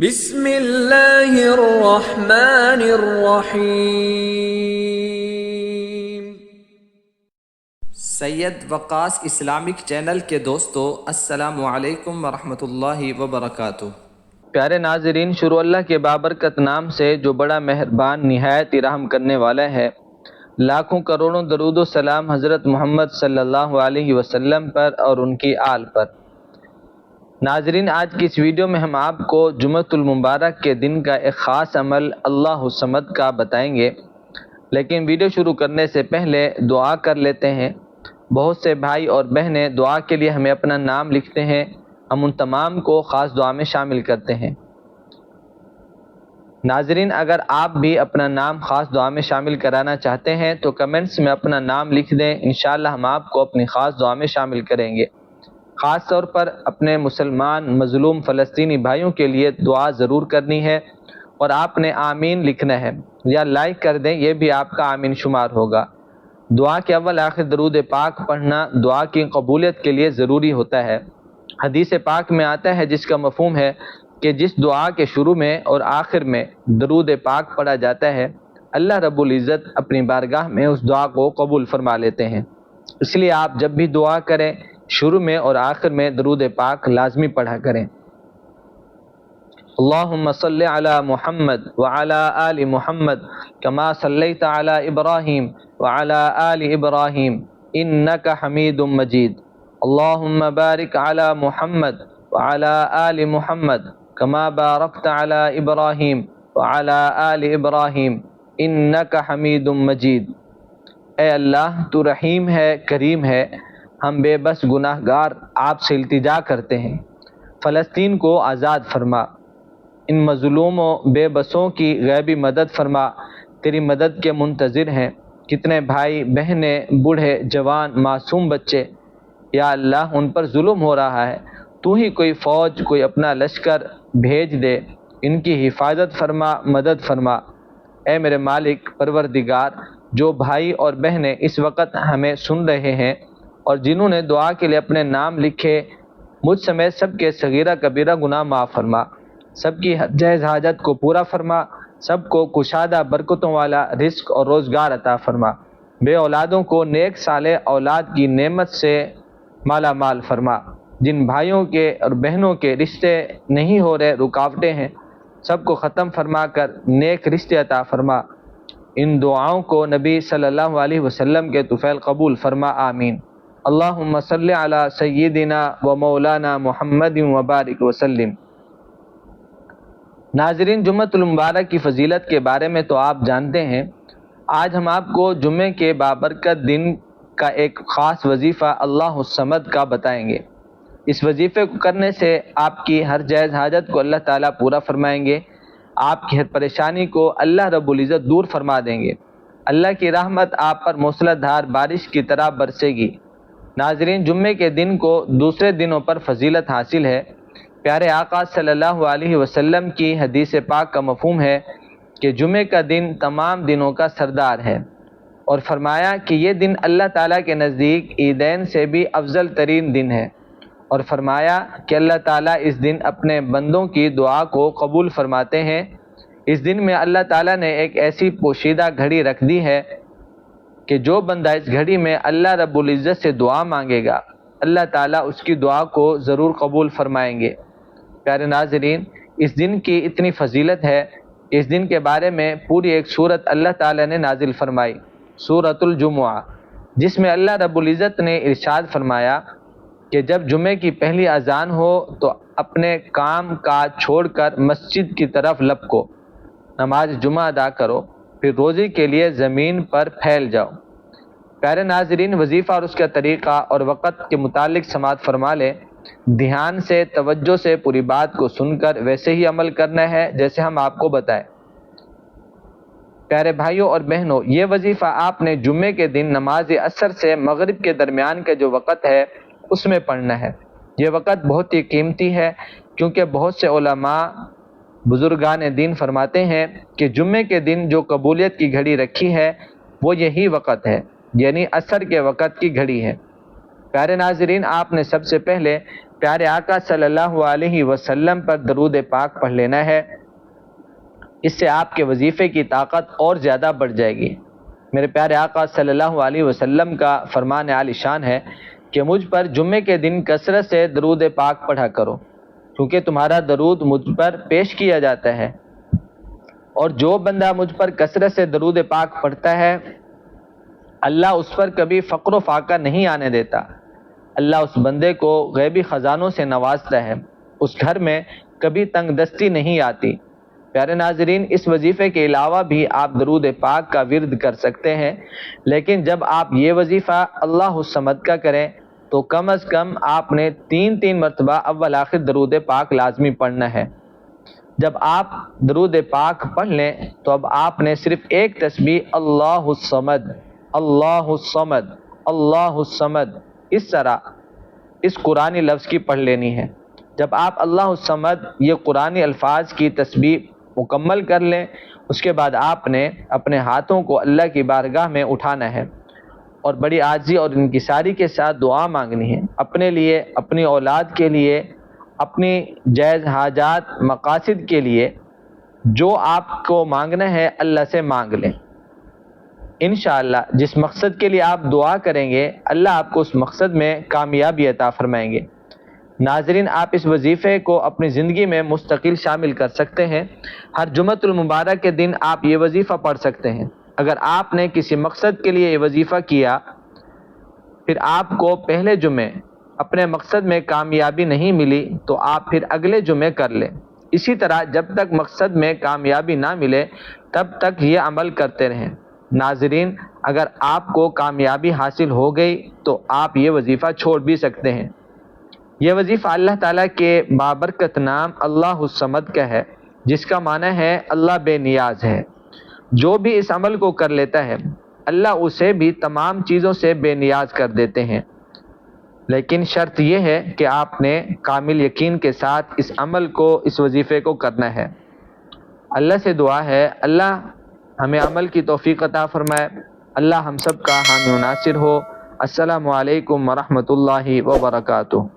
بسم اللہ الرحمن الرحیم۔ سید وقاص اسلامک چینل کے دوستو، السلام علیکم ورحمۃ اللہ وبرکاتہ۔ پیارے ناظرین، شروع اللہ کے بابرکت نام سے جو بڑا مہربان نہایت ہی رحم کرنے والا ہے۔ لاکھوں کروڑوں درود و سلام حضرت محمد صلی اللہ علیہ وسلم پر اور ان کی آل پر۔ ناظرین، آج کی اس ویڈیو میں ہم آپ کو جمعۃ المبارک کے دن کا ایک خاص عمل اللہ الصمد کا بتائیں گے، لیکن ویڈیو شروع کرنے سے پہلے دعا کر لیتے ہیں۔ بہت سے بھائی اور بہنیں دعا کے لیے ہمیں اپنا نام لکھتے ہیں، ہم ان تمام کو خاص دعا میں شامل کرتے ہیں۔ ناظرین، اگر آپ بھی اپنا نام خاص دعا میں شامل کرانا چاہتے ہیں تو کمنٹس میں اپنا نام لکھ دیں، انشاءاللہ ہم آپ کو اپنی خاص دعا میں شامل کریں گے۔ خاص طور پر اپنے مسلمان مظلوم فلسطینی بھائیوں کے لیے دعا ضرور کرنی ہے، اور آپ نے آمین لکھنا ہے یا لائک کر دیں، یہ بھی آپ کا آمین شمار ہوگا۔ دعا کے اول آخر درود پاک پڑھنا دعا کی قبولیت کے لیے ضروری ہوتا ہے۔ حدیث پاک میں آتا ہے جس کا مفہوم ہے کہ جس دعا کے شروع میں اور آخر میں درود پاک پڑھا جاتا ہے، اللہ رب العزت اپنی بارگاہ میں اس دعا کو قبول فرما لیتے ہیں۔ اس لیے آپ جب بھی دعا کریں، شروع میں اور آخر میں درود پاک لازمی پڑھا کریں۔ اللہم صلی علی محمد وعلی آل محمد کما صلیت علی ابراہیم وعلی آل ابراہیم انک حمید مجید۔ اللہم بارک علی محمد وعلی آل محمد کما بارکت علی ابراہیم وعلی آل ابراہیم انک حمید مجید۔ اے اللہ، تو رحیم ہے، کریم ہے، ہم بے بس گناہ گار آپ سے التجا کرتے ہیں، فلسطین کو آزاد فرما، ان مظلوموں بے بسوں کی غیبی مدد فرما، تیری مدد کے منتظر ہیں۔ کتنے بھائی بہنیں، بوڑھے جوان، معصوم بچے، یا اللہ ان پر ظلم ہو رہا ہے، تو ہی کوئی فوج، کوئی اپنا لشکر بھیج دے، ان کی حفاظت فرما، مدد فرما۔ اے میرے مالک پروردگار، جو بھائی اور بہنیں اس وقت ہمیں سن رہے ہیں اور جنہوں نے دعا کے لیے اپنے نام لکھے، مجھ سمیت سب کے صغیرہ کبیرہ گناہ معاف فرما، سب کی جائز حاجت کو پورا فرما، سب کو کشادہ برکتوں والا رزق اور روزگار عطا فرما، بے اولادوں کو نیک صالح اولاد کی نعمت سے مالا مال فرما، جن بھائیوں کے اور بہنوں کے رشتے نہیں ہو رہے، رکاوٹیں ہیں، سب کو ختم فرما کر نیک رشتے عطا فرما۔ ان دعاؤں کو نبی صلی اللہ علیہ وسلم کے طفیل قبول فرما، آمین۔ اللہم صلی علی سیدنا و مولانا محمد وبارک وسلم۔ ناظرین، جمعۃ المبارک کی فضیلت کے بارے میں تو آپ جانتے ہیں۔ آج ہم آپ کو جمعے کے بابرکت دن کا ایک خاص وظیفہ اللہ الصمد کا بتائیں گے۔ اس وظیفے کو کرنے سے آپ کی ہر جائز حاجت کو اللہ تعالیٰ پورا فرمائیں گے، آپ کی ہر پریشانی کو اللہ رب العزت دور فرما دیں گے، اللہ کی رحمت آپ پر موسلا دھار بارش کی طرح برسے گی۔ ناظرین، جمعے کے دن کو دوسرے دنوں پر فضیلت حاصل ہے۔ پیارے آقا صلی اللہ علیہ وسلم کی حدیث پاک کا مفہوم ہے کہ جمعے کا دن تمام دنوں کا سردار ہے، اور فرمایا کہ یہ دن اللہ تعالیٰ کے نزدیک عیدین سے بھی افضل ترین دن ہے، اور فرمایا کہ اللہ تعالیٰ اس دن اپنے بندوں کی دعا کو قبول فرماتے ہیں۔ اس دن میں اللہ تعالیٰ نے ایک ایسی پوشیدہ گھڑی رکھ دی ہے کہ جو بندہ اس گھڑی میں اللہ رب العزت سے دعا مانگے گا، اللہ تعالیٰ اس کی دعا کو ضرور قبول فرمائیں گے۔ پیارے ناظرین، اس دن کی اتنی فضیلت ہے، اس دن کے بارے میں پوری ایک سورت اللہ تعالیٰ نے نازل فرمائی، سورۃ الجمعہ، جس میں اللہ رب العزت نے ارشاد فرمایا کہ جب جمعے کی پہلی اذان ہو تو اپنے کام کاج چھوڑ کر مسجد کی طرف لپکو، نماز جمعہ ادا کرو، پھر روزی کے لیے زمین پر پھیل جاؤ۔ پیارے ناظرین، وظیفہ اور اس کا طریقہ اور وقت کے متعلق سماعت فرما لیں۔ دھیان سے، توجہ سے پوری بات کو سن کر ویسے ہی عمل کرنا ہے جیسے ہم آپ کو بتائیں۔ پیارے بھائیوں اور بہنوں، یہ وظیفہ آپ نے جمعے کے دن نماز عصر سے مغرب کے درمیان کا جو وقت ہے اس میں پڑھنا ہے۔ یہ وقت بہت ہی قیمتی ہے، کیونکہ بہت سے علماء بزرگان دین فرماتے ہیں کہ جمعے کے دن جو قبولیت کی گھڑی رکھی ہے وہ یہی وقت ہے، یعنی عصر کے وقت کی گھڑی ہے۔ پیارے ناظرین، آپ نے سب سے پہلے پیارے آقا صلی اللہ علیہ وسلم پر درود پاک پڑھ لینا ہے۔ اس سے آپ کے وظیفے کی طاقت اور زیادہ بڑھ جائے گی۔ میرے پیارے آقا صلی اللہ علیہ وسلم کا فرمان عالی شان ہے کہ مجھ پر جمعے کے دن کثرت سے درود پاک پڑھا کرو، کیونکہ تمہارا درود مجھ پر پیش کیا جاتا ہے، اور جو بندہ مجھ پر کثرت سے درود پاک پڑھتا ہے اللہ اس پر کبھی فقر و فاقہ نہیں آنے دیتا۔ اللہ اس بندے کو غیبی خزانوں سے نوازتا ہے، اس گھر میں کبھی تنگ دستی نہیں آتی۔ پیارے ناظرین، اس وظیفے کے علاوہ بھی آپ درود پاک کا ورد کر سکتے ہیں، لیکن جب آپ یہ وظیفہ اللہ الصمد کا کریں تو کم از کم آپ نے 3 مرتبہ اول آخر درود پاک لازمی پڑھنا ہے۔ جب آپ درود پاک پڑھ لیں تو اب آپ نے صرف ایک تسبیح اللہ الصمد اللہ الصمد اللہ الصمد اس طرح اس قرآنی لفظ کی پڑھ لینی ہے۔ جب آپ اللہ الصمد یہ قرآنی الفاظ کی تسبیح مکمل کر لیں، اس کے بعد آپ نے اپنے ہاتھوں کو اللہ کی بارگاہ میں اٹھانا ہے اور بڑی عاجزی اور انکساری کے ساتھ دعا مانگنی ہے، اپنے لیے، اپنی اولاد کے لیے، اپنی جائز حاجات مقاصد کے لیے۔ جو آپ کو مانگنا ہے اللہ سے مانگ لیں۔ انشاءاللہ جس مقصد کے لیے آپ دعا کریں گے اللہ آپ کو اس مقصد میں کامیابی عطا فرمائیں گے۔ ناظرین، آپ اس وظیفے کو اپنی زندگی میں مستقل شامل کر سکتے ہیں۔ ہر جمعۃ المبارک کے دن آپ یہ وظیفہ پڑھ سکتے ہیں۔ اگر آپ نے کسی مقصد کے لیے یہ وظیفہ کیا، پھر آپ کو پہلے جمعے اپنے مقصد میں کامیابی نہیں ملی تو آپ پھر اگلے جمعے کر لیں۔ اسی طرح جب تک مقصد میں کامیابی نہ ملے تب تک یہ عمل کرتے رہیں۔ ناظرین، اگر آپ کو کامیابی حاصل ہو گئی تو آپ یہ وظیفہ چھوڑ بھی سکتے ہیں۔ یہ وظیفہ اللہ تعالیٰ کے بابرکت نام اللہ الصمد کا ہے، جس کا معنی ہے اللہ بے نیاز ہے۔ جو بھی اس عمل کو کر لیتا ہے اللہ اسے بھی تمام چیزوں سے بے نیاز کر دیتے ہیں، لیکن شرط یہ ہے کہ آپ نے کامل یقین کے ساتھ اس عمل کو، اس وظیفے کو کرنا ہے۔ اللہ سے دعا ہے اللہ ہمیں عمل کی توفیق عطا فرمائے، اللہ ہم سب کا حامی و ناصر ہو۔ السلام علیکم ورحمۃ اللہ وبرکاتہ۔